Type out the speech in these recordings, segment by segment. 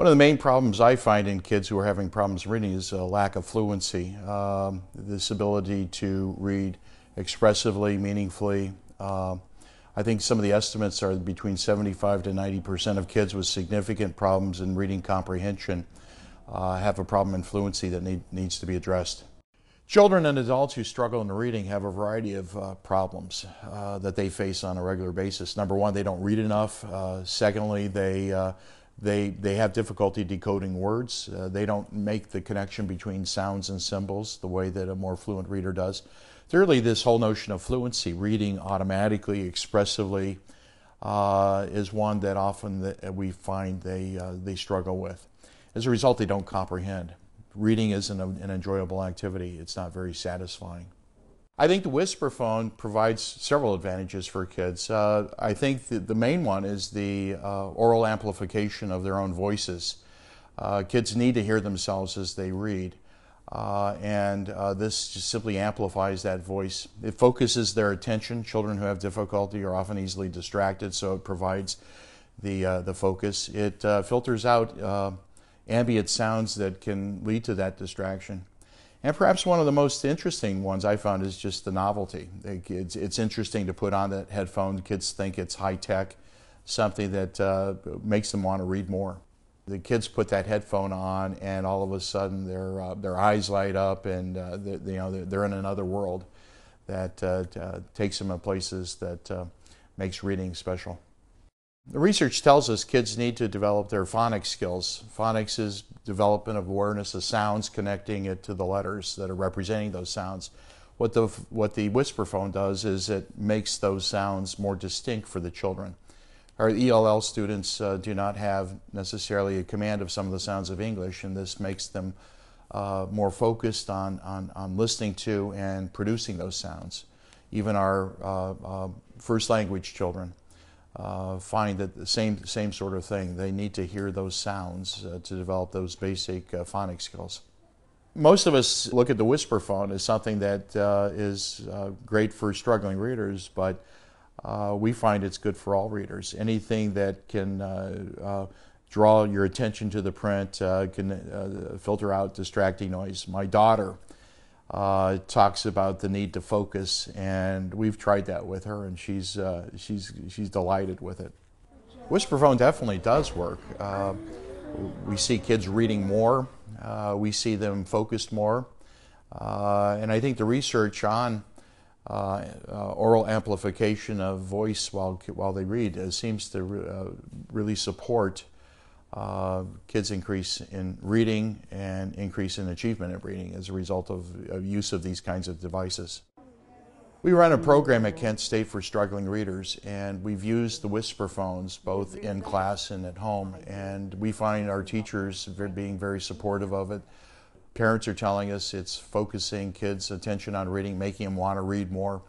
One of the main problems I find in kids who are having problems reading is a lack of fluency. This ability to read expressively, meaningfully. I think some of the estimates are between 75 to 90% of kids with significant problems in reading comprehension have a problem in fluency that needs to be addressed. Children and adults who struggle in reading have a variety of problems that they face on a regular basis. Number one, they don't read enough. Secondly, they have difficulty decoding words. They don't make the connection between sounds and symbols the way that a more fluent reader does. Thirdly, this whole notion of fluency, reading automatically, expressively, is one that often we find they struggle with. As a result, they don't comprehend. Reading isn't an enjoyable activity. It's not very satisfying. I think the WhisperPhone provides several advantages for kids. I think the main one is the oral amplification of their own voices. Kids need to hear themselves as they read, and this just simply amplifies that voice. It focuses their attention. Children who have difficulty are often easily distracted, so it provides the focus. It filters out ambient sounds that can lead to that distraction. And perhaps one of the most interesting ones I found is just the novelty. It's interesting to put on that headphone. Kids think it's high-tech, something that makes them want to read more. The kids put that headphone on, and all of a sudden their eyes light up, and they're in another world that takes them to places that makes reading special. The research tells us kids need to develop their phonics skills. Phonics is development of awareness of sounds, connecting it to the letters that are representing those sounds. What the WhisperPhone does is it makes those sounds more distinct for the children. Our ELL students do not have necessarily a command of some of the sounds of English, and this makes them more focused on listening to and producing those sounds. Even our first language children find that the same sort of thing. They need to hear those sounds to develop those basic phonics skills. Most of us look at the WhisperPhone as something that is great for struggling readers, but we find it's good for all readers. Anything that can draw your attention to the print can filter out distracting noise. My daughter talks about the need to focus, and we've tried that with her, and she's delighted with it. WhisperPhone definitely does work. We see kids reading more. We see them focused more, and I think the research on oral amplification of voice while they read seems to really support kids' increase in reading and increase in achievement in reading as a result of use of these kinds of devices. We run a program at Kent State for struggling readers, and we've used the WhisperPhones both in class and at home, and we find our teachers being very supportive of it. Parents are telling us it's focusing kids' attention on reading, making them want to read more.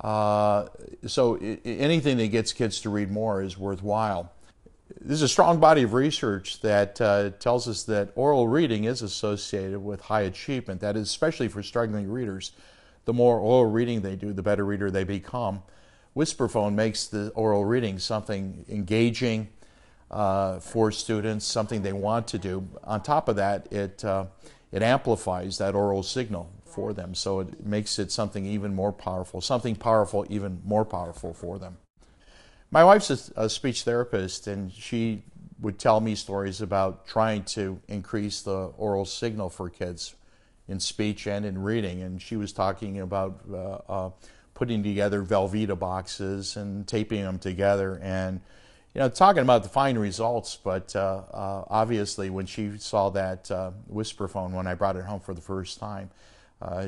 So anything that gets kids to read more is worthwhile. There's a strong body of research that tells us that oral reading is associated with high achievement. That is, especially for struggling readers. The more oral reading they do, the better reader they become. WhisperPhone makes the oral reading something engaging for students, something they want to do. On top of that, it amplifies that oral signal for them, so it makes it something even more powerful, something powerful even more powerful for them. My wife's a speech therapist, and she would tell me stories about trying to increase the oral signal for kids in speech and in reading. And she was talking about putting together Velveeta boxes and taping them together, and talking about the fine results. But obviously, when she saw that WhisperPhone when I brought it home for the first time,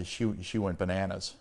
she went bananas.